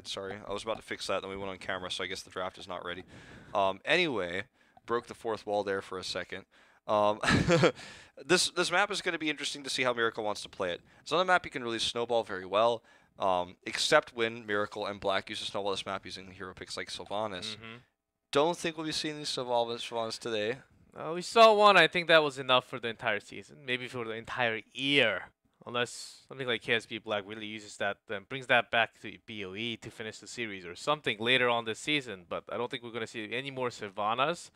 head, sorry. I was about to fix that, then we went on camera, so I guess the draft is not ready. Anyway, broke the fourth wall there for a second. Um, this map is going to be interesting to see how Miracle wants to play it. It's on a map you can really snowball very well, except when Miracle and Black use to snowball this map using hero picks like Sylvanas. Don't think we'll be seeing these Sylvanas today. We saw one. I think that was enough for the entire season, maybe for the entire year. Unless something like KSB Black really uses that, then brings that back to BOE to finish the series or something later on this season. But I don't think we're going to see any more Sylvanas.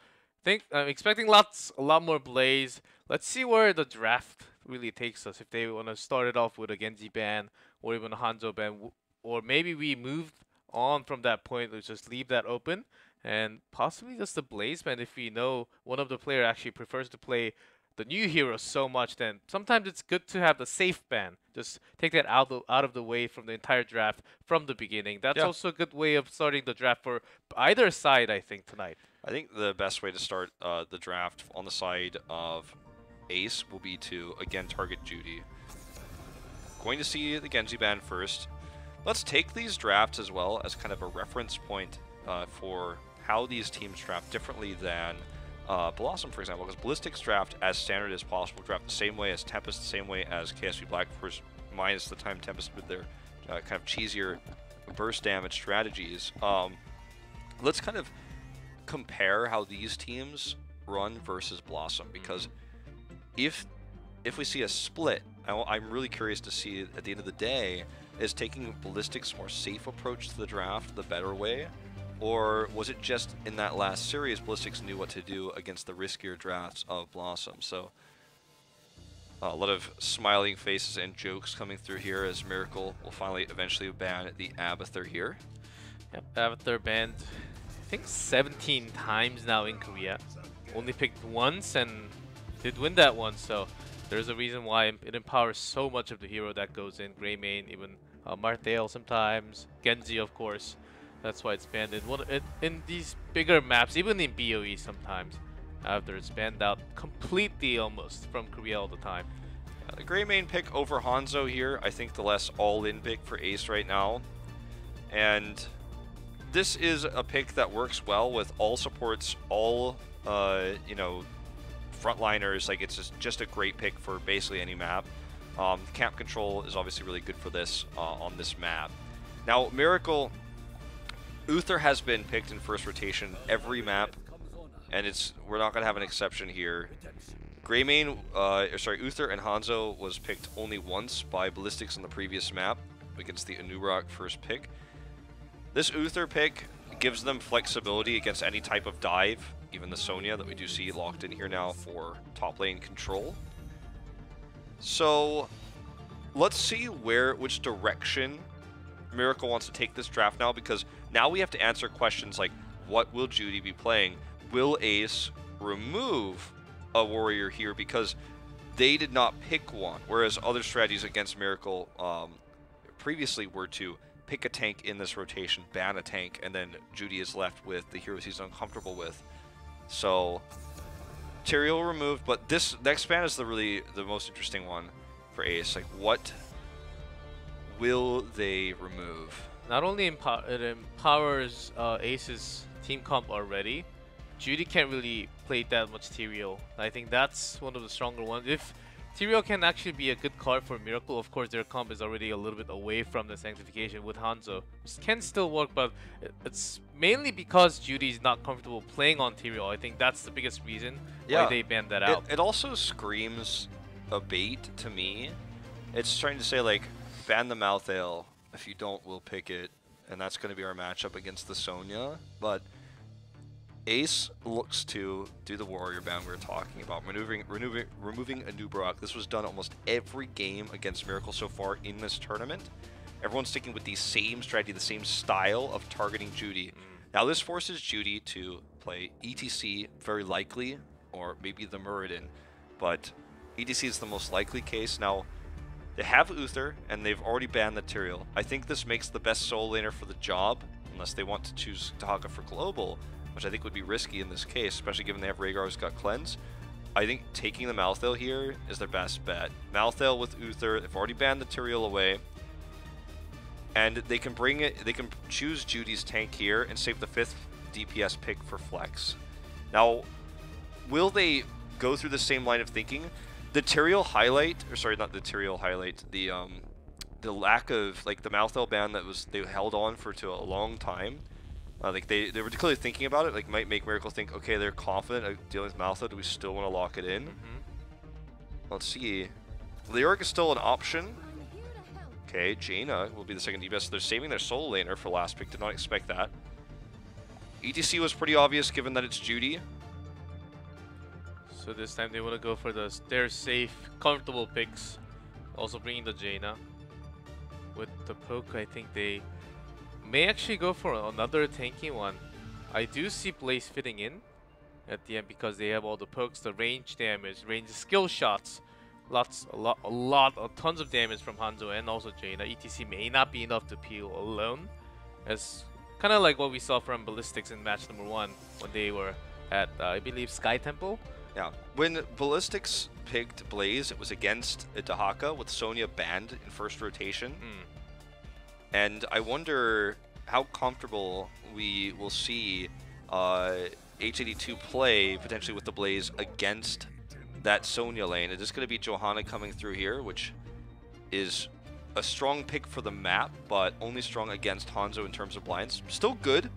I'm expecting a lot more Blaze. Let's see where the draft really takes us. If they want to start it off with a Genji ban or even a Hanzo ban, or maybe we move on from that point. Let's just leave that open and possibly just the Blaze ban. If we know one of the player actually prefers to play the new hero so much, then sometimes it's good to have the safe ban. Just take that out of the way from the entire draft from the beginning. That's also a good way of starting the draft for either side, I think, tonight. I think the best way to start the draft on the side of Ace will be to, again, target Judy. Going to see the Genji ban first. Let's take these drafts as well as kind of a reference point for how these teams draft differently than Blossom, for example, because Ballistics draft as standard as possible, draft the same way as Tempest, the same way as KSV Black, of course, minus the time Tempest with their kind of cheesier burst damage strategies. Let's kind of compare how these teams run versus Blossom, because if we see a split, I'm really curious to see at the end of the day, is taking Ballistics' more safe approach to the draft the better way? Or was it just in that last series, Ballistics knew what to do against the riskier drafts of Blossom? So a lot of smiling faces and jokes coming through here as Miracle will finally eventually ban the Abathur here. Yep, Abathur banned, I think 17 times now in Korea. Only picked once and did win that one, so there's a reason why it empowers so much of the hero that goes in. Greymane, even Marthael sometimes, Genji of course. That's why it's banned in these bigger maps, even in BOE sometimes. After it's banned out completely almost from Korea all the time. The Greymane pick over Hanzo here, I think the less all-in pick for Ace right now. And this is a pick that works well with all supports, all, you know, frontliners. Like, it's just a great pick for basically any map. Camp control is obviously really good for this on this map. Now, Miracle, Uther has been picked in first rotation every map, and we're not going to have an exception here. Greymane, Uther and Hanzo was picked only once by Ballistics on the previous map against the Anubrak first pick. This Uther pick gives them flexibility against any type of dive, even the Sonya that we do see locked in here now for top lane control. So let's see which direction Miracle wants to take this draft now, because now we have to answer questions like, what will Judy be playing? Will Ace remove a warrior here because they did not pick one, whereas other strategies against Miracle previously were to pick a tank in this rotation, ban a tank, and then Judy is left with the heroes he's uncomfortable with. So Tyrael removed, but this next ban is the most interesting one for Ace. Like, what will they remove? Not only it empowers Ace's team comp already, Judy can't really play that much Tyrael. I think that's one of the stronger ones. If Tyrael can actually be a good card for Miracle, of course their comp is already a little bit away from the Sanctification with Hanzo. It can still work, but it's mainly because Judy's not comfortable playing on Tyrael. I think that's the biggest reason why they banned that out. It also screams a bait to me. It's trying to say, like, ban the Malthael. If you don't, we'll pick it. And that's going to be our matchup against the Sonya. But Ace looks to do the warrior ban we were talking about, removing Anubrak. This was done almost every game against Miracle so far in this tournament. Everyone's sticking with the same strategy, the same style of targeting Judy. Now this forces Judy to play ETC, very likely, or maybe the Muradin, but ETC is the most likely case. Now, they have Uther, and they've already banned the Tyrael. I think this makes the best solo laner for the job, unless they want to choose Tahaga for global, which I think would be risky in this case, especially given they have Rhaegar who's got cleanse. I think taking the Malthael here is their best bet. Malthael with Uther, they've already banned the Tyrael away. and they can bring it. They can choose Judy's tank here and save the 5th DPS pick for flex. Now, will they go through the same line of thinking? The Tyrael highlight, or sorry, not the Tyrael highlight. The lack of like the Malthael ban that they held on for to a long time. Like they were clearly thinking about it. Like might make Miracle think, okay, they're confident of dealing with Malthael. Do we still want to lock it in? Let's see. Leoric is still an option. Okay, Jaina will be the second DPS. They're saving their solo laner for last pick. Did not expect that. ETC was pretty obvious given that it's Judy. So this time they want to go for their safe, comfortable picks. Also bringing the Jaina. With the poke, I think they may actually go for another tanky one. I do see Blaze fitting in at the end because they have all the pokes, the range damage, range skill shots. Tons of damage from Hanzo and also Jaina. ETC may not be enough to peel alone. As kind of like what we saw from Ballistics in match number 1 when they were at, I believe, Sky Temple. Yeah, when Ballistics picked Blaze, it was against Dahaka with Sonya banned in first rotation. And I wonder how comfortable we will see H82 play potentially with the Blaze against that Sonya lane. It is going to be Johanna coming through here, which is a strong pick for the map, but only strong against Hanzo in terms of blinds. Still good,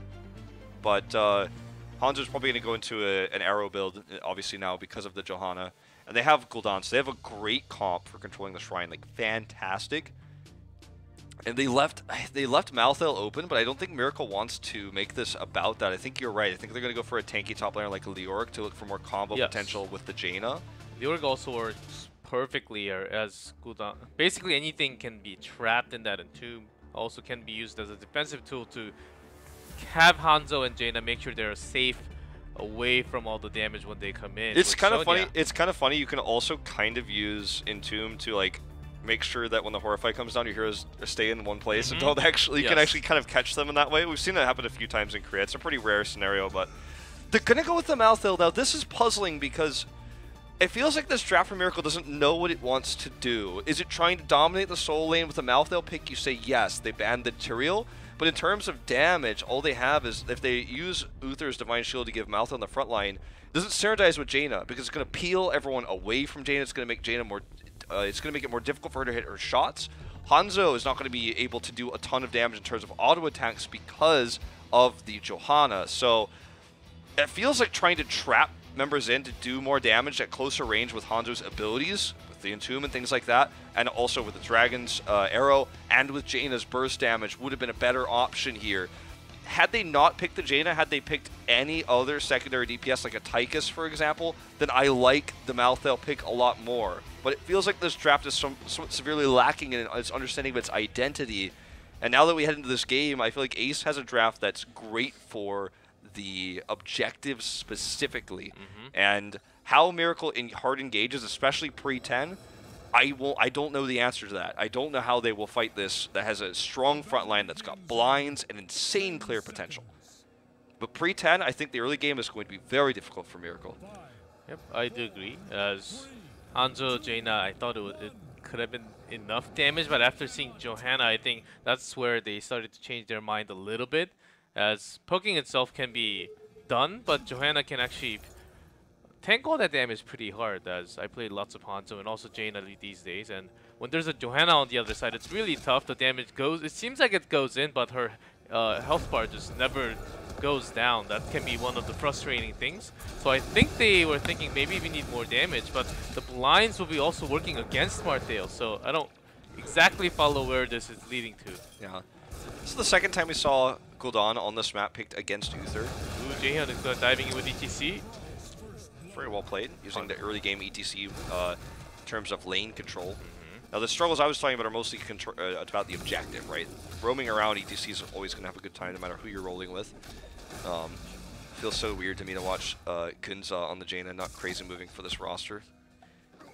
but Hanzo's probably going to go into an arrow build, obviously now because of the Johanna. And they have Gul'dan, so they have a great comp for controlling the Shrine, like fantastic. And they left Malthael open, but I don't think Miracle wants to make this about that. I think you're right. I think they're going to go for a tanky top laner like Leoric to look for more combo potential with the Jaina. Leoric also works perfectly as Gul'dan. Basically anything can be trapped in that entomb. Also can be used as a defensive tool to have Hanzo and Jaina make sure they're safe away from all the damage when they come in. It's kind of funny. It's kind of funny. You can also kind of use Entomb to like make sure that when the Horrify comes down, your heroes stay in one place and don't actually. You can actually kind of catch them in that way. We've seen that happen a few times in Korea. It's a pretty rare scenario, but they're gonna go with the Malthael now. This is puzzling because it feels like this draft for Miracle doesn't know what it wants to do. Is it trying to dominate the soul lane with a Malthael pick? You say yes. They banned the Tyrael. But in terms of damage, all they have is if they use Uther's Divine Shield to give Malthael on the front line, it doesn't synergize with Jaina because it's going to peel everyone away from Jaina. It's going to make Jaina more. It's going to make it more difficult for her to hit her shots. Hanzo is not going to be able to do a ton of damage in terms of auto attacks because of the Johanna. So it feels like trying to trap members in to do more damage at closer range with Hanzo's abilities, with the Entomb and things like that, and also with the Dragon's Arrow and with Jaina's burst damage would have been a better option here. Had they not picked the Jaina, had they picked any other secondary DPS like a Tychus, for example, then I like the Malthael pick a lot more. But it feels like this draft is somewhat severely lacking in its understanding of its identity. And now that we head into this game, I feel like Ace has a draft that's great for the objectives specifically. And how Miracle hard engages, especially pre-10, I don't know the answer to that. I don't know how they will fight this that has a strong front line that's got blinds and insane clear potential. But pre-10, I think the early game is going to be very difficult for Miracle. Yep, I do agree. As Hanzo, Jaina, I thought it could have been enough damage, but after seeing Johanna, I think that's where they started to change their mind a little bit. As poking itself can be done, but Johanna can actually tank all that damage pretty hard, as I played lots of Hanzo and also Jaina these days, and when there's a Johanna on the other side, it's really tough. The damage goes, it seems like it goes in, but her health bar just never goes down. That can be one of the frustrating things. So I think they were thinking maybe we need more damage, but the blinds will be also working against Malthael, so I don't exactly follow where this is leading to. Yeah. This is the second time we saw Gul'dan on this map picked against Uther. Ooh, Jaehyun is diving in with ETC. Very well played, using the early game ETC in terms of lane control. Now the struggles I was talking about are mostly about the objective, right? Roaming around, ETC is always going to have a good time no matter who you're rolling with. Feels so weird to me to watch Gunza on the Jaina not crazy moving for this roster.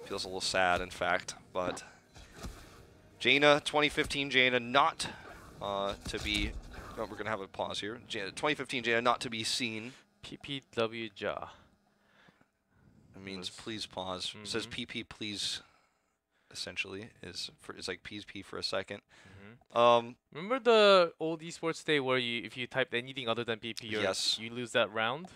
Feels a little sad, in fact, but Jaina, 2015 Jaina not to be... Oh, we're going to have a pause here. 2015 Jaina not to be seen. PPW Ja. It means please pause. It says PP please, essentially, is like please P for a second. Remember the old esports day where if you typed anything other than PP, Yes. you lose that round?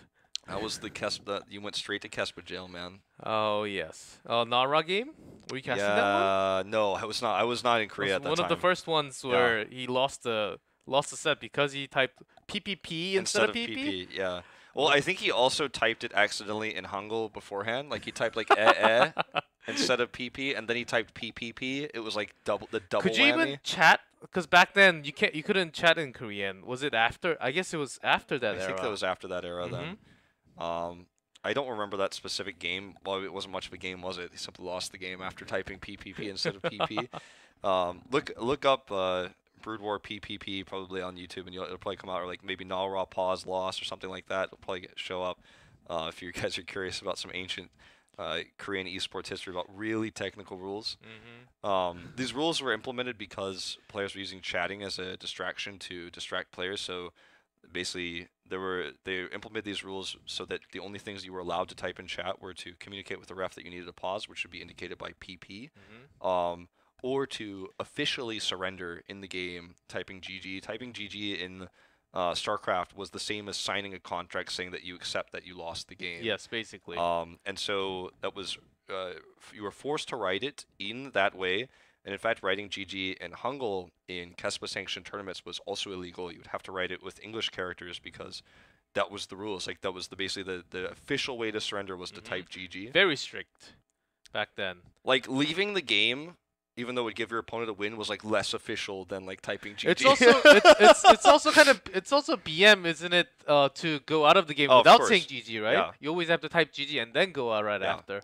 That was the Kespa. You went straight to Kespa jail, man. Oh yes. Nara game? Were you casting that one? Yeah, no, I was not. I was not in It Korea was at that one time. of the first ones where he lost the set because he typed PPP instead of PP. Yeah. Well, I think he also typed it accidentally in Hangul beforehand. Like he typed like instead of PP, and then he typed PPP. It was like double Could whammy. you even chat? Because back then you couldn't chat in Korean. Was it after? I guess it was after that era. I think that was after that era then. I don't remember that specific game. Well, it wasn't much of a game, was it? He simply lost the game after typing PPP instead of PP. Look up Brood War PPP probably on YouTube, and it'll probably come out, or like maybe Nalra pause loss or something like that. It'll probably show up if you guys are curious about some ancient Korean esports history about really technical rules. These rules were implemented because players were using chatting as a distraction to distract players. So basically, they implemented these rules so that the only things you were allowed to type in chat were to communicate with the ref that you needed a pause, which would be indicated by PP, or to officially surrender in the game, typing GG. Typing GG in StarCraft was the same as signing a contract saying that you accept that you lost the game. Yes, basically. And so that was you were forced to write it in that way. And in fact, writing GG and Hangul in Kespa sanctioned tournaments was also illegal. You would have to write it with English characters because that was the rules. Like that was basically the official way to surrender was to type GG. Very strict back then. Like leaving the game, even though it would give your opponent a win, was like less official than like typing GG. It's also it's also kind of BM, isn't it? To go out of the game without saying GG, right? Yeah. You always have to type GG and then go out right after.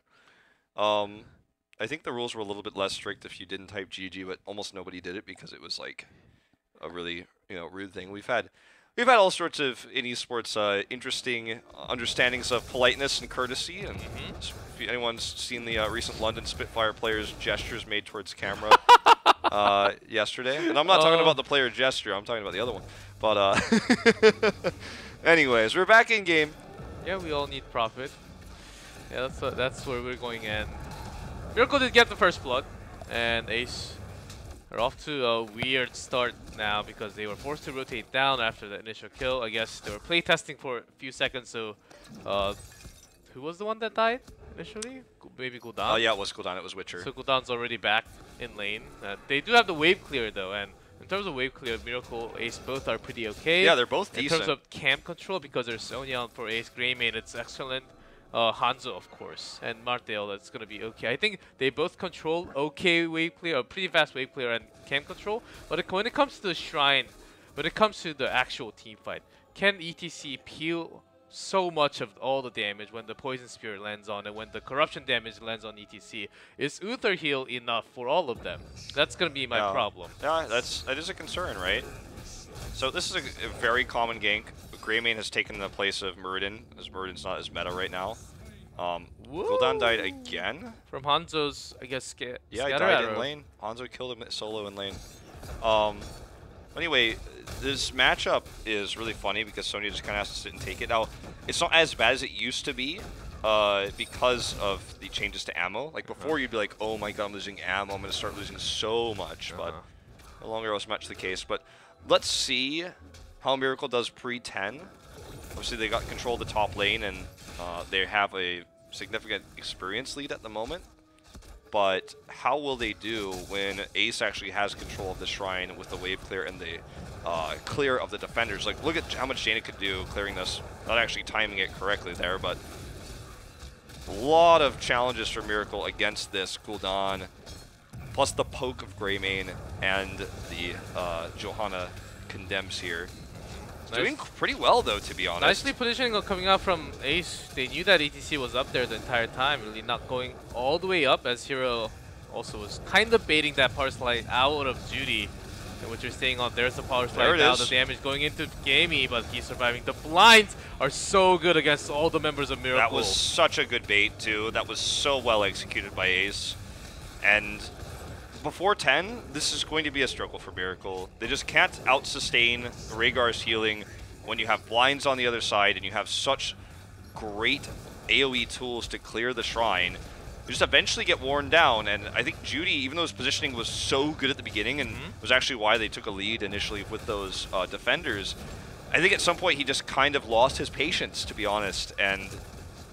I think the rules were a little bit less strict if you didn't type GG, but almost nobody did it because it was like a really rude thing. We've had all sorts of in esports interesting understandings of politeness and courtesy, and if anyone's seen the recent London Spitfire players' gestures made towards camera yesterday, and I'm not talking about the player gesture, I'm talking about the other one. But anyways, we're back in game. Yeah, we all need profit. Yeah, that's where we're going in. Miracle did get the first blood, and Ace are off to a weird start now because they were forced to rotate down after the initial kill. I guess they were playtesting for a few seconds, so who was the one that died initially? Maybe Gul'dan? Oh yeah, it was Gul'dan, it was Witcher. So Gul'dan's already back in lane. They do have the wave clear though, and in terms of wave clear, Miracle, Ace both are pretty okay. Yeah, they're both decent. In terms of camp control, because there's Sonya on for Ace, Greymane, it's excellent. Hanzo, of course, and Martel, that's going to be okay. I think they both control okay wave clear, pretty fast wave clear and camp control. But when it comes to the Shrine, when it comes to the actual team fight, can ETC peel so much of all the damage when the Poison Spear lands on and when the Corruption damage lands on ETC? Is Uther heal enough for all of them? That's going to be my problem. Yeah, that is a concern, right? So this is a very common gank. Greymane has taken the place of Muradin, as Muradin's not as meta right now. Gul'dan died again? From Hanzo's, I guess, yeah, he died in lane. Hanzo killed him solo in lane. Anyway, this matchup is really funny because Sonya just kind of has to sit and take it. Now, it's not as bad as it used to be because of the changes to ammo. Like before, you'd be like, oh my god, I'm losing ammo. I'm going to start losing so much. But no longer was much the case. But let's see how Miracle does pre-10. Obviously, they got control of the top lane, and they have a significant experience lead at the moment. But how will they do when Ace actually has control of the Shrine with the wave clear and the clear of the defenders? Like, look at how much Jaina could do clearing this. Not actually timing it correctly there, but a lot of challenges for Miracle against this Gul'dan, plus the poke of Greymane and the Johanna condemns here. Doing pretty well, though, to be honest. Nicely positioning coming out from Ace. They knew that ETC was up there the entire time, really not going all the way up, as Hero also was kind of baiting that power slide out of duty. And what you're saying on there's the power slide now, the damage going into Gamey, but he's surviving. The blinds are so good against all the members of Miracle. That was such a good bait, too. That was so well executed by Ace. And before 10, this is going to be a struggle for Miracle. They just can't out-sustain Rhaegar's healing when you have blinds on the other side and you have such great AoE tools to clear the Shrine. you just eventually get worn down. And I think Judy, even though his positioning was so good at the beginning and was actually why they took a lead initially with those defenders, I think at some point he just kind of lost his patience, to be honest. And,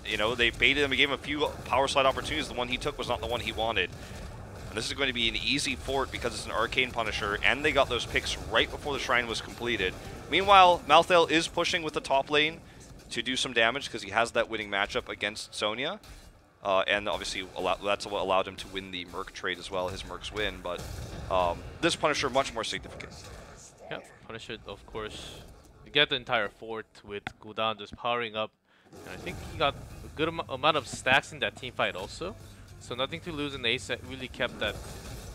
you know, they baited him and gave him a few power slide opportunities. The one he took was not the one he wanted. And this is going to be an easy fort because it's an Arcane Punisher, and they got those picks right before the Shrine was completed. Meanwhile, Malthael is pushing with the top lane to do some damage because he has that winning matchup against Sonya. And obviously, that's what allowed him to win the Merc trade as well, his Mercs win. But this Punisher, much more significant. Yeah, Punisher, of course. You get the entire fort with Gul'dan just powering up. And I think he got a good amount of stacks in that team fight also. So nothing to lose, and Ace really kept that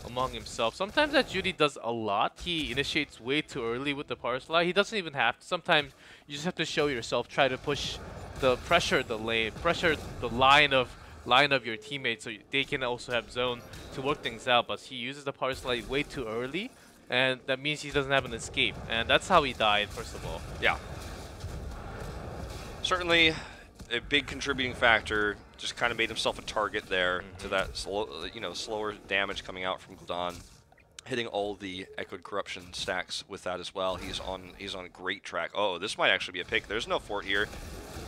among himself. Sometimes that Judy does a lot. He initiates way too early with the power slide. He doesn't even have to. Sometimes you just have to show yourself, try to push pressure the lane, pressure the line of your teammates so they can also have zone to work things out. But he uses the power slide way too early, and that means he doesn't have an escape. And that's how he died, first of all. Yeah. Certainly a big contributing factor. Just kind of made himself a target there to that slower damage coming out from Gul'dan, hitting all the Echoed Corruption stacks with that as well. He's on a great track. Oh, this might actually be a pick. There's no fort here.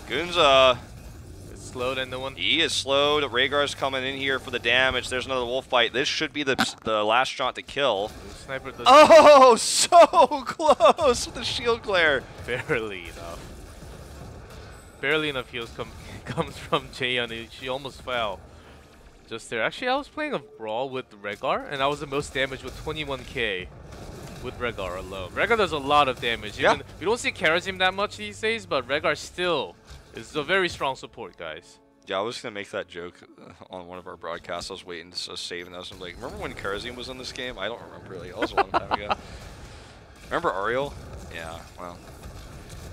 Gunza is slowed, and no one. He is slowed. Rhaegar's coming in here for the damage. There's another wolf bite. This should be the last shot to kill. Sniper does oh, so close with the shield glare. Barely enough. Barely enough heals comes from Jaehyun. She almost fell just there. Actually, I was playing a brawl with Rhaegar, and I was the most damage with 21k with Rhaegar alone. Rhaegar does a lot of damage. Yeah. Even, we don't see Karazim that much these days, but Rhaegar still is a very strong support, guys. Yeah, I was going to make that joke on one of our broadcasts. I was waiting to save, and I was like, remember when Karazim was in this game? I don't remember really. That was a long time ago. Remember Ariel? Yeah, well.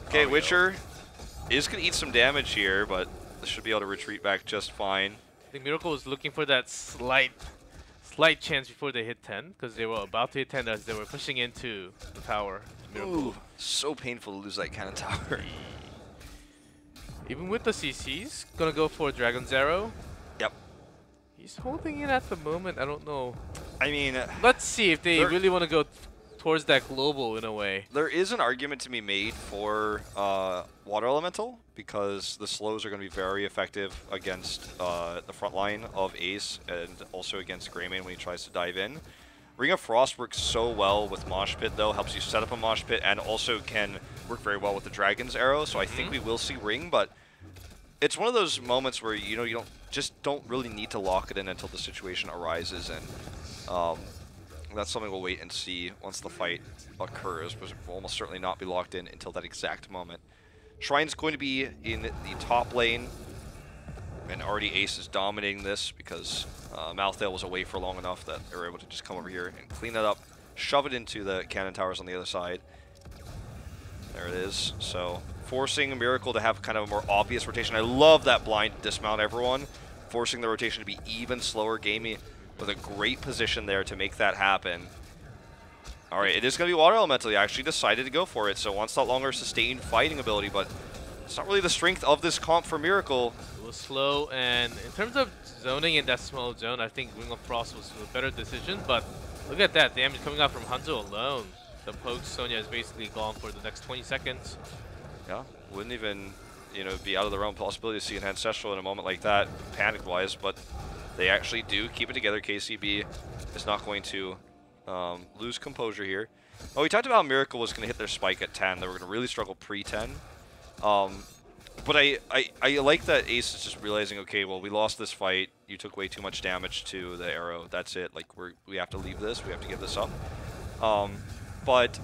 Okay, Ariel. Witcher is going to eat some damage here, but should be able to retreat back just fine. I think Miracle was looking for that slight chance before they hit 10, because they were about to hit 10 as they were pushing into the tower. Miracle. Ooh, so painful to lose that kind of tower. Even with the CCs, gonna go for Dragon's Arrow. Yep. He's holding it at the moment. I don't know. I mean, let's see if they really want to go towards that global in a way. There is an argument to be made for Water Elemental because the slows are going to be very effective against the front line of Ace and also against Greymane when he tries to dive in. Ring of Frost works so well with Mosh Pit, though. Helps you set up a Mosh Pit and also can work very well with the Dragon's Arrow. So I think we will see Ring, but it's one of those moments where you don't really need to lock it in until the situation arises, and that's something we'll wait and see once the fight occurs, because it will almost certainly not be locked in until that exact moment. Shrine's going to be in the top lane, and already Ace is dominating this because Malthael was away for long enough that they were able to just come over here and clean it up, shove it into the cannon towers on the other side. There it is. So forcing Miracle to have kind of a more obvious rotation. I love that blind dismount everyone, forcing the rotation to be even slower. Gamey with a great position there to make that happen. All right, it is going to be Water Elemental. He actually decided to go for it, so wants that longer sustained fighting ability, but it's not really the strength of this comp for Miracle. It was slow, and in terms of zoning in that small zone, I think Ring of Frost was a better decision, but look at that damage coming out from Hanzo alone. The poke Sonya is basically gone for the next 20 seconds. Yeah, wouldn't even be out of the realm possibility to see an Ancestral in a moment like that, panic-wise, but they actually do keep it together. KCB is not going to lose composure here. Oh, we talked about how Miracle was going to hit their spike at 10. They were going to really struggle pre-10. But I like that Ace is just realizing, okay, well, we lost this fight. You took way too much damage to the arrow. That's it. Like, we have to leave this. We have to give this up. But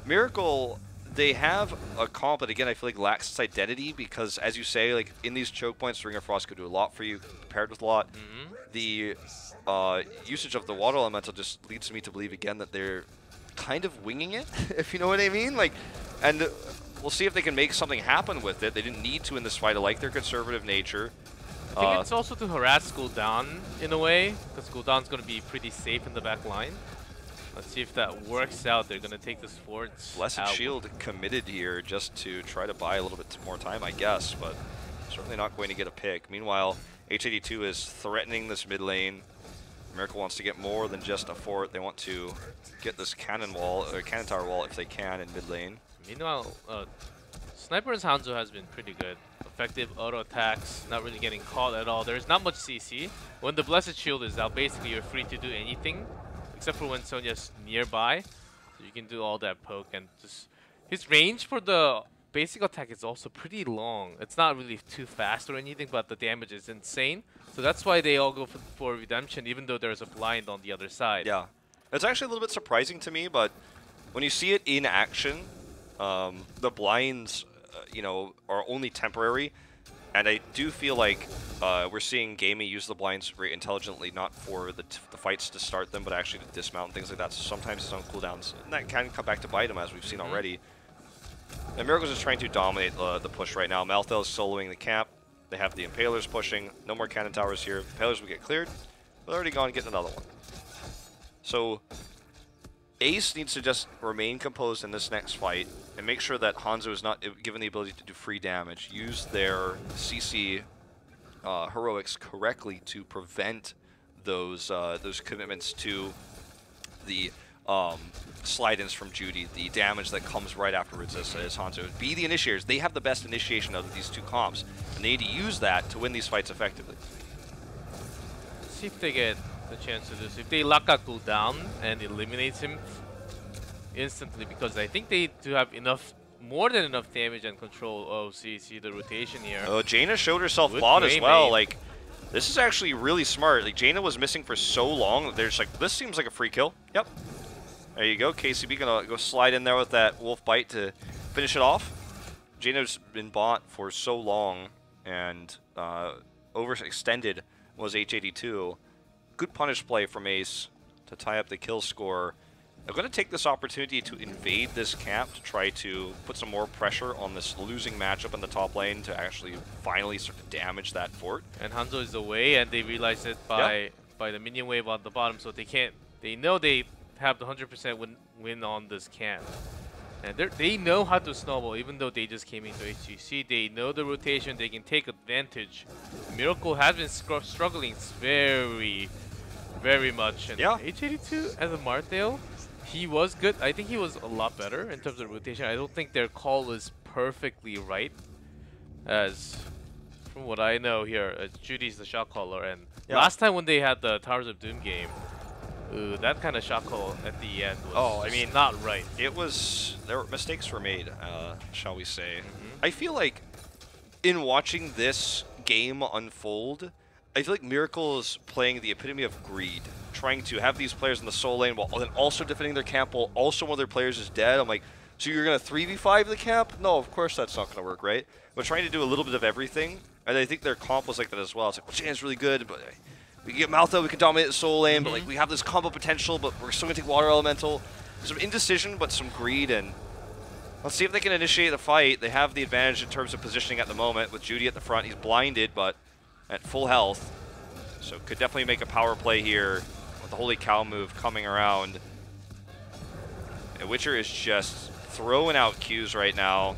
Miracle, they have a comp that, again, I feel like lacks its identity because, as you say, like, in these choke points, Ring of Frost could do a lot for you, paired with a lot. The usage of the Water Elemental just leads me to believe, again, that they're kind of winging it, if you know what I mean. Like, and we'll see if they can make something happen with it. They didn't need to in this fight. I like their conservative nature. I think it's also to harass Gul'dan in a way, because Gul'dan's going to be pretty safe in the back line. Let's see if that works out. They're going to take this fort. Blessed Shield committed here just to try to buy a little bit more time, I guess, but certainly not going to get a pick. Meanwhile, H82 is threatening this mid lane. Miracle wants to get more than just a fort. They want to get this cannon wall, or cannon tower wall if they can in mid lane. Meanwhile, Sniper's Hanzo has been pretty good. Effective auto attacks, not really getting caught at all. There's not much CC. When the Blessed Shield is out, basically you're free to do anything, except for when Sonya's nearby. So you can do all that poke, and just his range for the basic attack is also pretty long. It's not really too fast or anything, but the damage is insane. So that's why they all go for Redemption, even though there's a blind on the other side. Yeah. It's actually a little bit surprising to me, but when you see it in action, the blinds, you know, are only temporary. And I do feel like we're seeing Gamey use the blinds very intelligently, not for the fights to start them, but actually to dismount and things like that. So sometimes it's on cooldowns, and that can come back to bite him, as we've seen already. And Miracle's just trying to dominate the push right now. Malthael is soloing the camp. They have the Impalers pushing. No more cannon towers here. Impalers will get cleared. They're already gone, getting another one. So Ace needs to just remain composed in this next fight and make sure that Hanzo is not given the ability to do free damage. Use their CC heroics correctly to prevent those commitments to the slide-ins from Judy, the damage that comes right afterwards as Hanzo. Be the initiators. They have the best initiation of these two comps, and they need to use that to win these fights effectively. Let's see if they get the chance to do this. If they lock out cooldown and eliminates him instantly, because I think they do have enough, more than enough damage and control. Oh, see the rotation here. Jaina showed herself bot as well. Like, this is actually really smart. Like, Jaina was missing for so long. They're just like, this seems like a free kill. Yep. There you go. KCB gonna go slide in there with that wolf bite to finish it off. Jaina's been bought for so long, and overextended was H82. Good punish play from Ace to tie up the kill score. They're going to take this opportunity to invade this camp to try to put some more pressure on this losing matchup in the top lane to actually finally start to damage that fort. And Hanzo is away, and they realize it by the minion wave on the bottom, so they can't. They know they have the 100% win on this camp. And they know how to snowball, even though they just came into HGC. They know the rotation, they can take advantage. Miracle has been struggling very, very much. And H82 as a Marthael, he was good. I think he was a lot better in terms of rotation. I don't think their call is perfectly right. As from what I know here, Judy's the shot caller. And last time when they had the Towers of Doom game, that kind of shot call at the end was not right. It was, mistakes were made, shall we say. I feel like in watching this game unfold, I feel like Miracle is playing the epitome of greed, trying to have these players in the soul lane while then also defending their camp while also one of their players is dead. I'm like, so you're going to 3v5 the camp? No, of course that's not going to work, right? But trying to do a little bit of everything, and I think their comp was like that as well. It's like, well, Jan's really good, but we can get Malthael, we can dominate the soul lane, but like we have this combo potential, but we're still going to take Water Elemental. Some indecision, but some greed, and let's see if they can initiate the fight. They have the advantage in terms of positioning at the moment with Judy at the front. He's blinded, but at full health. So could definitely make a power play here with the Holy Cow move coming around. And Witcher is just throwing out Qs right now.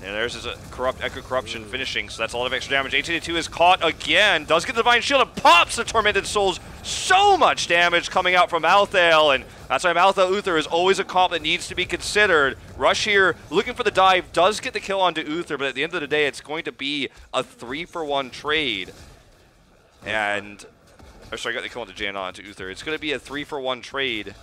And there's his Echo Corruption finishing, so that's a lot of extra damage. H82 is caught again, does get the Divine Shield and pops the Tormented Souls. So much damage coming out from Malthael, and that's why Malthael Uther is always a comp that needs to be considered. Rush here, looking for the dive, does get the kill onto Uther, but at the end of the day, it's going to be a 3-for-1 trade. And, or sorry, I got the kill onto Jaina onto Uther. It's going to be a 3-for-1 trade.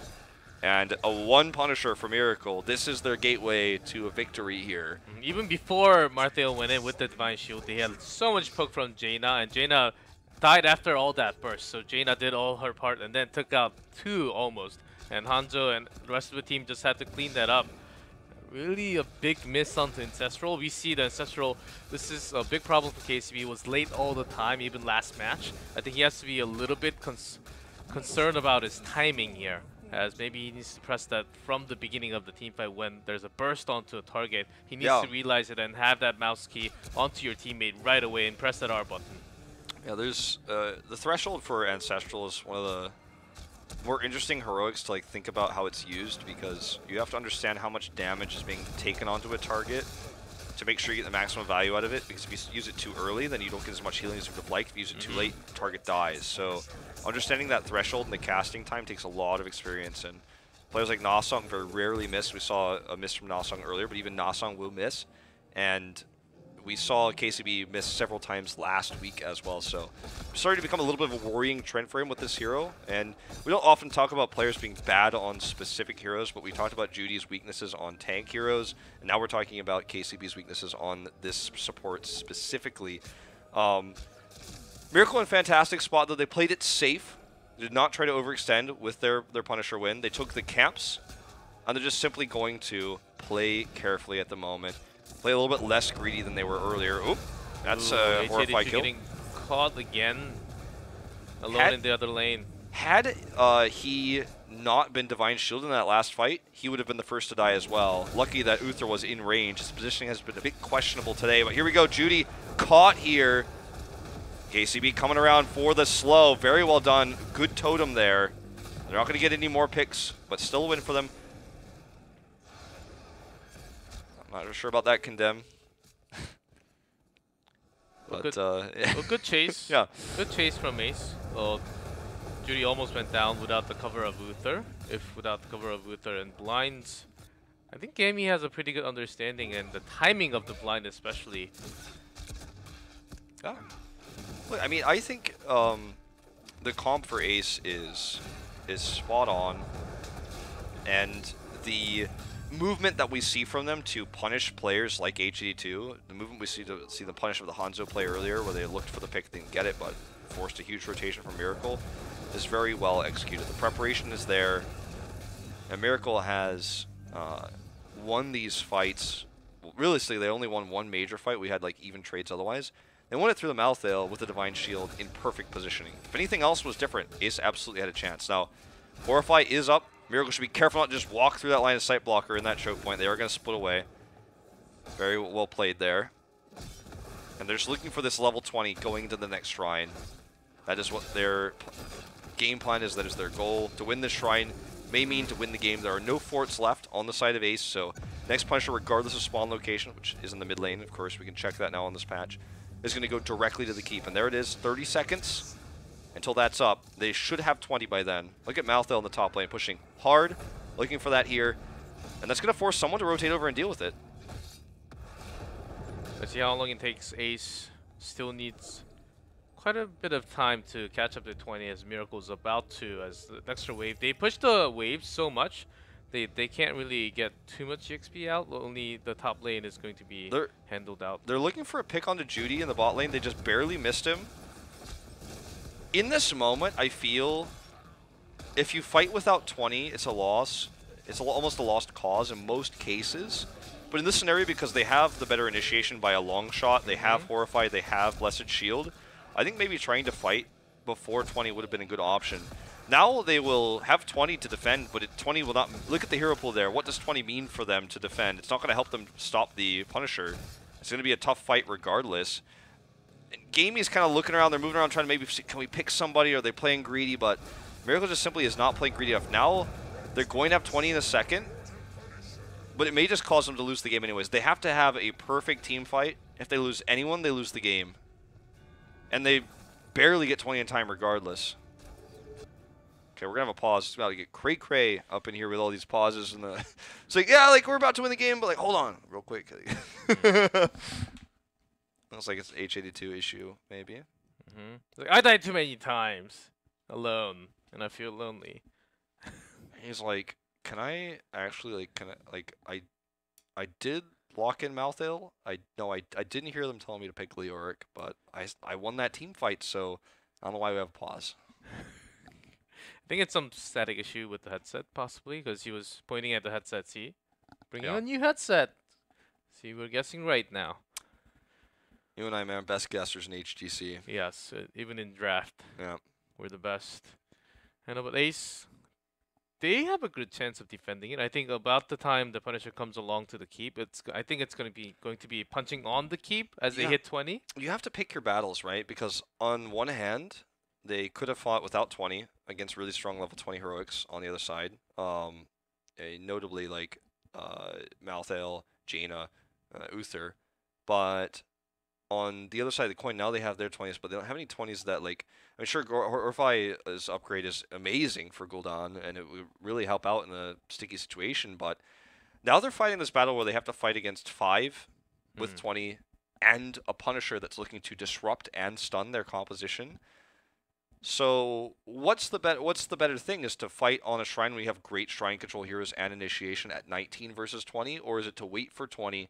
And a 1 Punisher for Miracle. This is their gateway to a victory here. Even before Marthael went in with the Divine Shield, they had so much poke from Jaina, and Jaina died after all that burst. So Jaina did all her part and then took out 2 almost. And Hanzo and the rest of the team just had to clean that up. Really a big miss onto Ancestral. We see the Ancestral, this is a big problem for KCB. He was late all the time, even last match. I think he has to be a little bit concerned about his timing here, as maybe he needs to press that from the beginning of the teamfight when there's a burst onto a target. He needs to realize it and have that mouse key onto your teammate right away and press that R button. Yeah, there's the threshold for Ancestral is one of the more interesting heroics to like think about how it's used, because you have to understand how much damage is being taken onto a target to make sure you get the maximum value out of it, because if you use it too early, then you don't get as much healing as you would have liked. If you use it too late, target dies. So understanding that threshold and the casting time takes a lot of experience, and players like Nasong very rarely miss. We saw a miss from Nasong earlier, but even Nasong will miss, and we saw KCB miss several times last week as well, so it's starting to become a little bit of a worrying trend for him with this hero. And we don't often talk about players being bad on specific heroes, but we talked about Judy's weaknesses on tank heroes, and now we're talking about KCB's weaknesses on this support specifically. Miracle in fantastic spot, though. They played it safe. They did not try to overextend with their Punisher win. They took the camps, and they're just simply going to play carefully at the moment. Play a little bit less greedy than they were earlier. Oop, that's a horrified kill. Getting caught again, alone in the other lane. Had he not been Divine Shield in that last fight, he would have been the first to die as well. Lucky that Uther was in range. His positioning has been a bit questionable today, but here we go. Judy caught here. KCB coming around for the slow. Very well done. Good totem there. They're not going to get any more picks, but still a win for them. Not sure about that, Condemn. But, well, good chase. Yeah. Good chase from Ace. Judy almost went down without the cover of Uther. Without the cover of Uther and blinds, I think Gamey has a pretty good understanding, and the timing of the blind especially. Yeah. Look, I mean, I think the comp for Ace is spot on, and the movement that we see from them to punish players like HGC2, the movement we see to see them punish with the Hanzo play earlier, where they looked for the pick, didn't get it, but forced a huge rotation from Miracle, is very well executed. The preparation is there, and Miracle has won these fights. Well, realistically, they only won one major fight. We had like even trades otherwise. They won it through the Malthael with the Divine Shield in perfect positioning. If anything else was different, Ace absolutely had a chance. Now, Horrify is up. Miracle should be careful not to just walk through that line of sight blocker in that choke point. They are going to split away. Very well played there. And they're just looking for this level 20 going into the next shrine. That is what their game plan is. That is their goal. To win this shrine may mean to win the game. There are no forts left on the side of Ace, so next Punisher, regardless of spawn location, which is in the mid lane, of course, we can check that now on this patch, is going to go directly to the keep. And there it is, 30 seconds. Until that's up, they should have 20 by then. Look at Malthael in the top lane, pushing hard, looking for that here. And that's going to force someone to rotate over and deal with it. Let's see how long it takes. Ace still needs quite a bit of time to catch up to 20, as Miracle's about to, as the extra wave. They push the waves so much, they can't really get too much XP out. Only the top lane is going to be handled out. They're looking for a pick onto Judy in the bot lane. They just barely missed him. In this moment, I feel if you fight without 20, it's a loss. It's almost a lost cause in most cases. But in this scenario, because they have the better initiation by a long shot, they have Horrify, they have Blessed Shield, I think maybe trying to fight before 20 would have been a good option. Now they will have 20 to defend, but 20 will not... Look at the hero pool there. What does 20 mean for them to defend? It's not going to help them stop the Punisher. It's going to be a tough fight regardless. Gamey's kind of looking around, they're moving around trying to maybe see, can we pick somebody, or are they playing greedy, but Miracle just simply is not playing greedy enough. Now they're going to have 20 in a second, but it may just cause them to lose the game anyways. They have to have a perfect team fight. If they lose anyone, they lose the game. And they barely get 20 in time regardless. Okay, we're going to have a pause. It's about to get cray-cray up in here with all these pauses. And it's like, yeah, like we're about to win the game, but like, hold on real quick. Looks like it's an H82 issue, maybe. Like, I died too many times alone, and I feel lonely. He's like, can I actually I did lock in Malthael. I didn't hear them telling me to pick Leoric, but I won that team fight, so I don't know why we have a pause. I think it's some static issue with the headset, possibly, because he was pointing at the headset. See, bringing a new headset. See, we're guessing right now. You and I, man, best guessers in HGC. Yes, even in draft. Yeah, we're the best. And about Ace, they have a good chance of defending it. I think about the time the Punisher comes along to the keep, I think it's going to be punching on the keep as they hit 20. You have to pick your battles, right? Because on one hand, they could have fought without 20 against really strong level 20 heroics on the other side. Notably like Malthael, Jaina, Uther. but on the other side of the coin, now they have their 20s, but they don't have any 20s that, like, I'm sure Orphi's upgrade is amazing for Gul'dan, and it would really help out in a sticky situation, but now they're fighting this battle where they have to fight against 5 with 20 and a Punisher that's looking to disrupt and stun their composition. So what's the better thing, is to fight on a shrine when you have great shrine control heroes and initiation at 19 versus 20, or is it to wait for 20?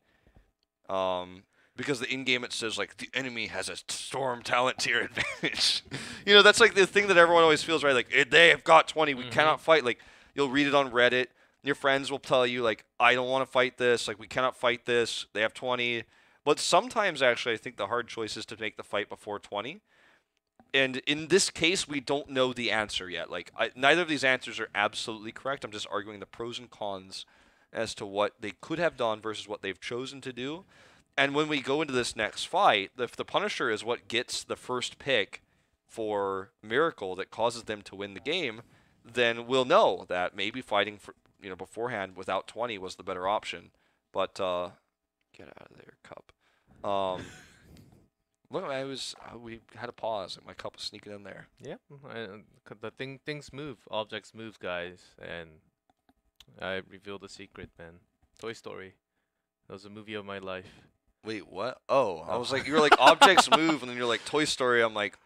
Because the in-game it says, like, the enemy has a storm talent tier advantage. You know, that's like the thing that everyone always feels, right? Like, they have got 20, we cannot fight. Like, you'll read it on Reddit, your friends will tell you, like, I don't want to fight this, like, we cannot fight this, they have 20. But sometimes, actually, I think the hard choice is to make the fight before 20. And in this case, we don't know the answer yet. Like, neither of these answers are absolutely correct. I'm just arguing the pros and cons as to what they could have done versus what they've chosen to do. And when we go into this next fight, if the Punisher is what gets the first pick for Miracle that causes them to win the game, then we'll know that maybe fighting for, beforehand without 20 was the better option. But get out of there, Cup. Look, we had a pause, and my cup was sneaking in there. Yeah, things move, objects move, guys, and I revealed a secret, man. Toy Story. That was a movie of my life. Wait, what? Oh, I was like, you were like, objects move, and then you're like, Toy Story. I'm like,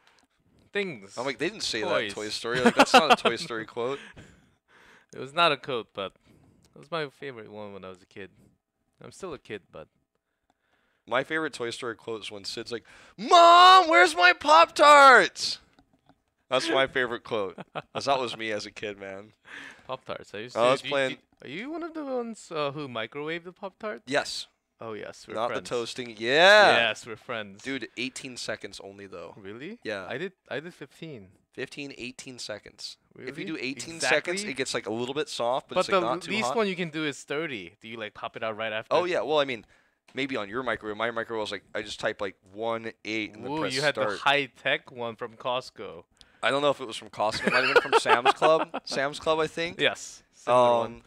things. I'm like, they didn't say toys. that, Toy Story. Like, that's not a Toy Story quote. It was not a quote, but it was my favorite one when I was a kid. I'm still a kid, but. My favorite Toy Story quote is when Sid's like, Mom, where's my Pop-Tarts? That's my favorite quote. Because that was me as a kid, man. Pop-Tarts. I was playing. Are you one of the ones who microwaved the Pop-Tarts? Yes. Oh, yes. We're Not friends. the toasting. Yeah. Yes, we're friends. Dude, 18 seconds only, though. Really? Yeah. I did 15. 15, 18 seconds. Really? If you do 18 Exactly? seconds, it gets like a little bit soft, but it's the like not too least hot. one you can do is 30. Do you like pop it out right after? Oh, yeah. Well, I mean, maybe on your microwave. My microwave was like, I just type like 1, 8, and then Ooh, press you had start. the high-tech one from Costco. I don't know if it was from Costco. It might have been from Sam's Club. Sam's Club, I think. Yes. Similar one.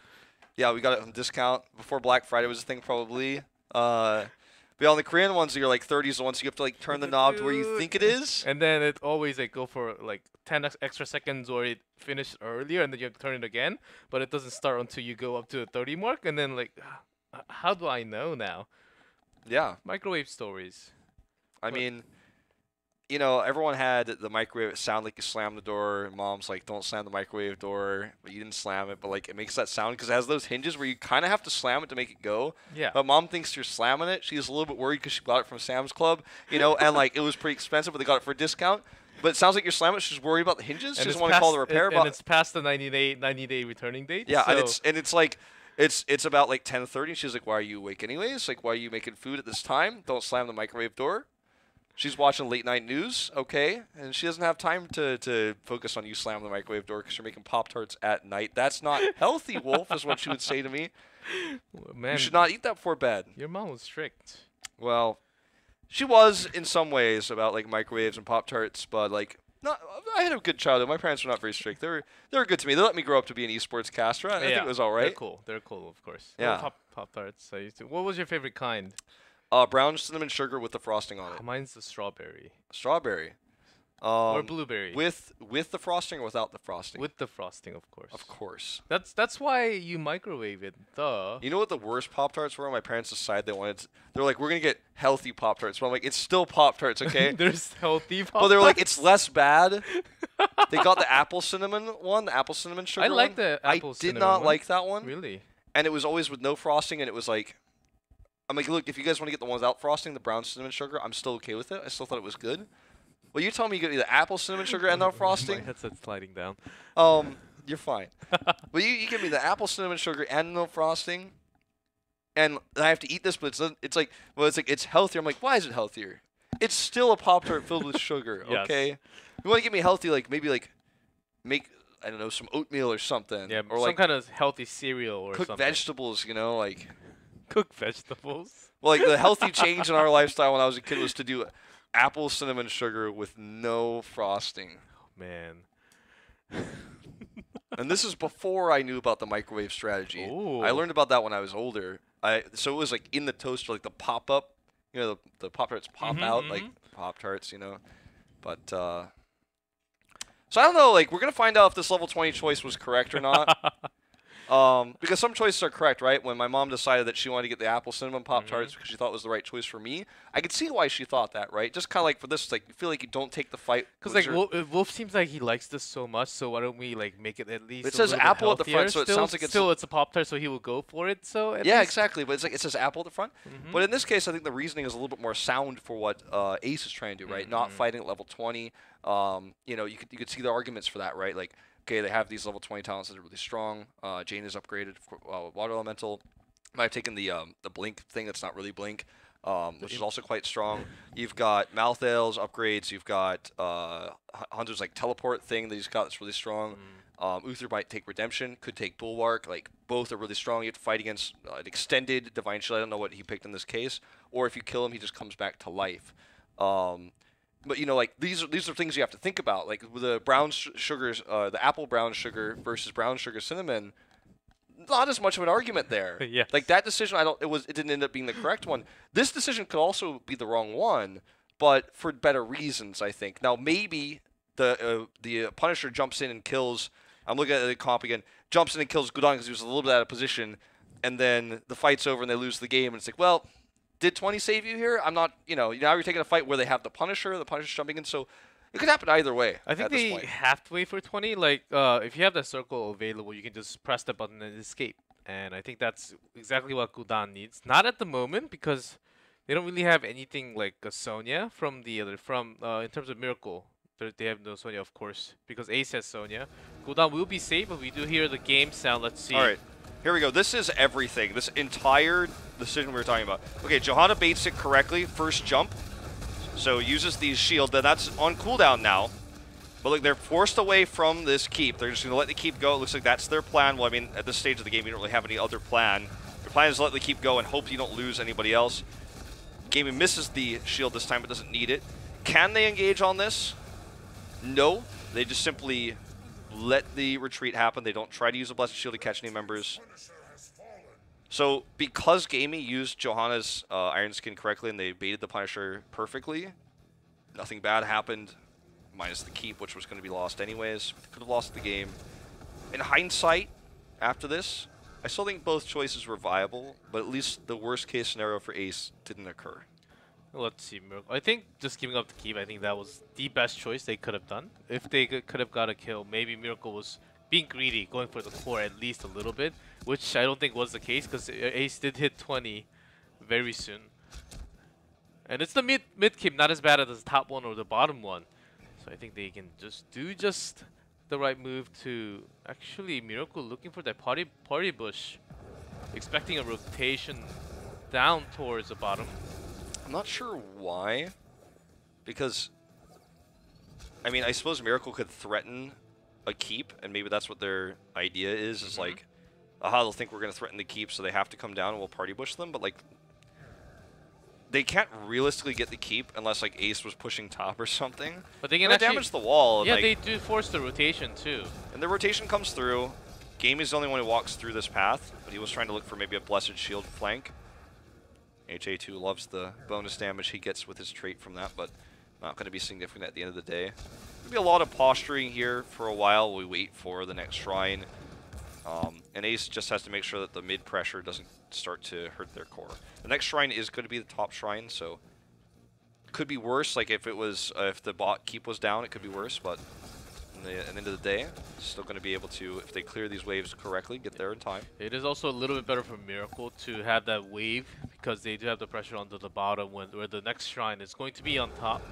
Yeah, we got it on discount before Black Friday was a thing, probably. But on the Korean ones, you're like 30s the ones you have to like turn the knob to where you think it is. And then it always like go for like 10 extra seconds, or it finishes earlier, and then you have to turn it again. But it doesn't start until you go up to the 30 mark, and then like, how do I know now? Yeah. Microwave stories. I mean, everyone had the microwave. It sounded like you slammed the door. And Mom's like, don't slam the microwave door. But you didn't slam it. But like, it makes that sound because it has those hinges where you kind of have to slam it to make it go. Yeah. But Mom thinks you're slamming it. She's a little bit worried because she got it from Sam's Club, and like it was pretty expensive, but they got it for a discount. But it sounds like you're slamming it. She's worried about the hinges. She doesn't want to call the repair. And it's past the 90-day returning date. Yeah, so and it's like it's about like 10:30. And she's like, why are you awake anyways? Like, why are you making food at this time? Don't slam the microwave door. She's watching late night news, okay, and she doesn't have time to focus on you slamming the microwave door because you're making Pop-Tarts at night. That's not healthy, Wolf, is what she would say to me. Man, you should not eat that before bed. Your mom was strict. Well, she was in some ways about like microwaves and Pop-Tarts, but like, I had a good childhood. My parents were not very strict. They were good to me. They let me grow up to be an esports caster. I think it was all right. They're cool. They're cool, of course. Yeah. Pop-Tarts. I used to. What was your favorite kind? Brown cinnamon sugar with the frosting on it. Mine's the strawberry. Strawberry. Or blueberry. With the frosting or without the frosting? With the frosting, of course. Of course. That's why you microwave it. Duh. You know what the worst Pop-Tarts were? My parents decided they're like, we're going to get healthy Pop-Tarts. But I'm like, it's still Pop-Tarts, okay? There's healthy Pop-Tarts. But they're like, it's less bad. They got the apple cinnamon one, the apple cinnamon sugar I like one. the apple cinnamon I did not one. like that one. Really? And it was always with no frosting, and it was like, I'm like, look, if you guys want to get the one without frosting, the brown cinnamon sugar, I'm still okay with it. I still thought it was good. Well, you're telling me you get the apple cinnamon sugar and no frosting? My headset's sliding down. You're fine. But you give me the apple cinnamon sugar and no frosting, and I have to eat this, but it's like it's healthier. I'm like, why is it healthier? It's still a Pop-Tart filled with sugar, Yes. okay? You want to get me healthy, like maybe like make, I don't know, some oatmeal or something. Yeah, or some like kind of healthy cereal or cook something. vegetables, like. Cook vegetables? Well, like the healthy change in our lifestyle when I was a kid was to do apple cinnamon sugar with no frosting. Oh, man. And this is before I knew about the microwave strategy. Ooh. I learned about that when I was older. So it was like in the toaster, like the pop-up you know, the Pop-Tarts pop out like Pop-Tarts, you know. But so I don't know. Like, we're gonna find out if this level 20 choice was correct or not. Because some choices are correct, right? When my mom decided that she wanted to get the apple cinnamon Pop-Tarts because she thought it was the right choice for me, I could see why she thought that, right? Just kind of like for this, like, you feel like you don't take the fight. Because like Wolf seems like he likes this so much, so why don't we like make it at least? It says apple at the front, so it sounds like it's a Pop-Tart, so he will go for it. So yeah, exactly. But it's like it says apple at the front. But in this case, I think the reasoning is a little bit more sound for what Ace is trying to do, right? Not fighting at level 20. You know, you could see the arguments for that, right? Like, okay, they have these level 20 talents that are really strong. Jane is upgraded, Water Elemental. Might have taken the Blink thing that's not really Blink, which is also quite strong. You've got Malthael's upgrades. You've got Hunter's like Teleport thing that he's got that's really strong. Uther might take Redemption, could take Bulwark. Like, both are really strong. You have to fight against an extended Divine Shield. I don't know what he picked in this case. Or if you kill him, he just comes back to life. But you know, like these are things you have to think about. Like with the brown sugars, the apple brown sugar versus brown sugar cinnamon, not as much of an argument there. Yeah. Like that decision, it didn't end up being the correct one. This decision could also be the wrong one, but for better reasons, I think. Now maybe the Punisher jumps in and kills. I'm looking at the comp again. Jumps in and kills Gudon because he was a little bit out of position, and then the fight's over and they lose the game. And it's like, well, did 20 save you here? I'm not, you know, now you're taking a fight where they have the Punisher's jumping in, so it could happen either way. I think they have to wait for 20. Like, if you have that circle available, you can just press the button and escape. And I think that's exactly what Gul'dan needs. Not at the moment, because they don't really have anything like a Sonya from the other, in terms of Miracle. They have no Sonya, of course, because Ace has Sonya. Gul'dan will be safe, but we do hear the game sound. Let's see. All right. Here we go. This is everything. This entire decision we were talking about. Okay, Johanna baits it correctly. First jump. So uses the shield. Then that's on cooldown now. But look, they're forced away from this keep. They're just going to let the keep go. It looks like that's their plan. Well, I mean, at this stage of the game, you don't really have any other plan. Your plan is to let the keep go and hope you don't lose anybody else. Gaming misses the shield this time, but doesn't need it. Can they engage on this? No. They just simply let the retreat happen. They don't try to use a Blessed Shield to catch any members. So, because Gamey used Johanna's Iron Skin correctly and they baited the Punisher perfectly, nothing bad happened, minus the keep, which was going to be lost anyways. Could have lost the game. In hindsight, after this, I still think both choices were viable, but at least the worst case scenario for Ace didn't occur. Let's see, Miracle. I think just giving up the keep, I think that was the best choice they could have done. If they could have got a kill, maybe Miracle was being greedy, going for the core at least a little bit, which I don't think was the case because Ace did hit 20 very soon. And it's the mid keep, not as bad as the top one or the bottom one. So I think they can just do the right move to actually Miracle looking for that party bush, expecting a rotation down towards the bottom. I'm not sure why, because, I mean, I suppose Miracle could threaten a keep, and maybe that's what their idea is, is like, aha, they'll think we're going to threaten the keep, so they have to come down and we'll party bush them, but like, they can't realistically get the keep unless like Ace was pushing top or something. But they can actually damage the wall. Yeah, like, they do force the rotation too. And the rotation comes through. Gamey's the only one who walks through this path, but he was trying to look for maybe a Blessed Shield flank. HA2 loves the bonus damage he gets with his trait from that, but not going to be significant at the end of the day. There'll be a lot of posturing here for a while while we wait for the next shrine. And Ace just has to make sure that the mid pressure doesn't start to hurt their core. The next shrine is going to be the top shrine, so could be worse. Like if it was, if the bot keep was down, it could be worse. But at the end of the day, still going to be able to, if they clear these waves correctly, get there in time. It is also a little bit better for Miracle to have that wave because they do have the pressure onto the bottom where the next shrine is going to be on top.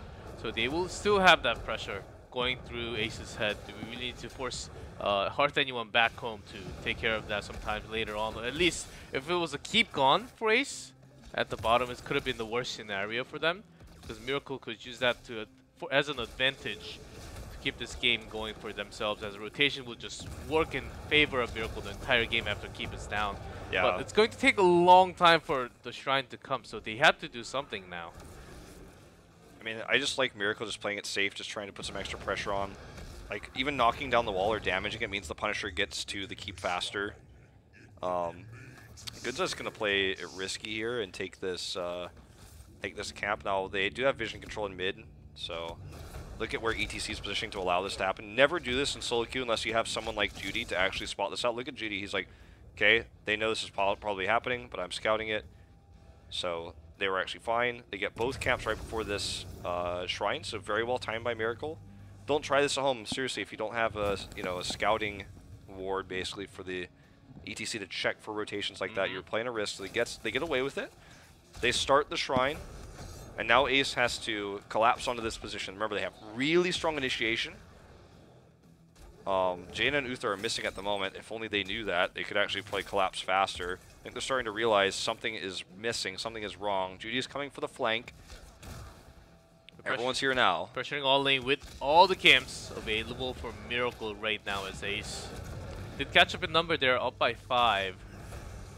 So they will still have that pressure going through Ace's head. We really need to force Hearth anyone back home to take care of that sometimes later on. At least if it was a keep gone for Ace at the bottom, it could have been the worst scenario for them because Miracle could use that as an advantage to keep this game going for themselves, as a rotation will just work in favor of Miracle the entire game after keep is down. Yeah. But it's going to take a long time for the shrine to come, so they have to do something now. I mean, I just like Miracle just playing it safe, just trying to put some extra pressure on. Like, even knocking down the wall or damaging it means the Punisher gets to the keep faster. Goodza's going to play it risky here and take this take this camp. Now, they do have vision control in mid, so look at where ETC is positioning to allow this to happen. Never do this in solo queue unless you have someone like Judy to actually spot this out. Look at Judy. He's like, okay, they know this is probably happening, but I'm scouting it. So they were actually fine. They get both camps right before this shrine, so very well timed by Miracle. Don't try this at home, seriously, if you don't have a, a scouting ward, basically, for the ETC to check for rotations like that. You're playing a risk, so they get away with it. They start the shrine, and now Ace has to collapse onto this position. Remember, they have really strong initiation. Jaina and Uther are missing at the moment. If only they knew that, they could actually play collapse faster. I think they're starting to realize something is missing, something is wrong. Judy is coming for the flank. Everyone's here now. Pressuring all lane with all the camps available for Miracle right now as Ace. Did catch up in number, they're up by 5.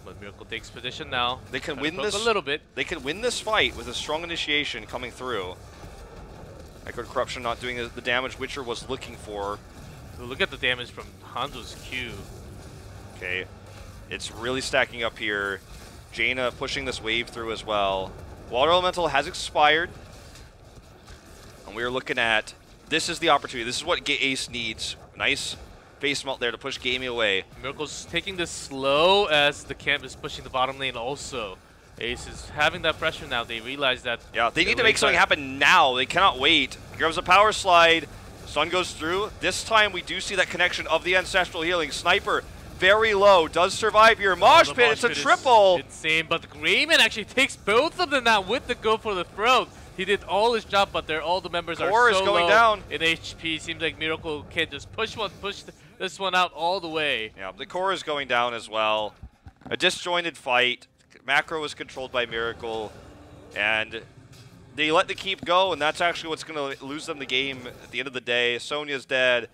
But Miracle takes position now. They can win this a little bit. They can win this fight with a strong initiation coming through. Echoed Corruption not doing the damage Witcher was looking for. Look at the damage from Hanzo's Q. Okay, it's really stacking up here. Jaina pushing this wave through as well. Water Elemental has expired. And we are looking at, this is the opportunity. This is what Ace needs. Nice face melt there to push Gamey away. Miracle's taking this slow as the camp is pushing the bottom lane also. Ace is having that pressure now. They realize that... Yeah, they need to make something happen now. They cannot wait. Here comes a power slide. Sun goes through. This time we do see that connection of the Ancestral Healing. Sniper, very low, does survive here. Mosh Pit, it's a triple! Insane, but Grayman actually takes both of them now with the go for the throat. He did all his job, but all the members Core are so is going low down. in HP. Seems like Miracle can just push this one out all the way. Yeah, the core is going down as well. A disjointed fight. Macro is controlled by Miracle, and they let the keep go, and that's actually what's going to lose them the game at the end of the day. Sonya's dead.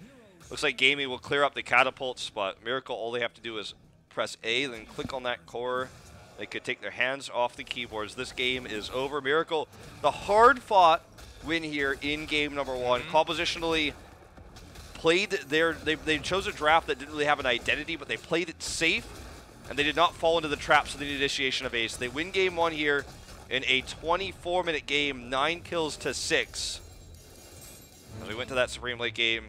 Looks like Gamey will clear up the catapults, but Miracle, all they have to do is press A, then click on that core. They could take their hands off the keyboards. This game is over. Miracle, the hard-fought win here in game number 1. Compositionally, they chose a draft that didn't really have an identity, but they played it safe, and they did not fall into the traps of the initiation of Ace. They win game 1 here in a 24-minute game, 9 kills to 6. As we went to that Supreme late game,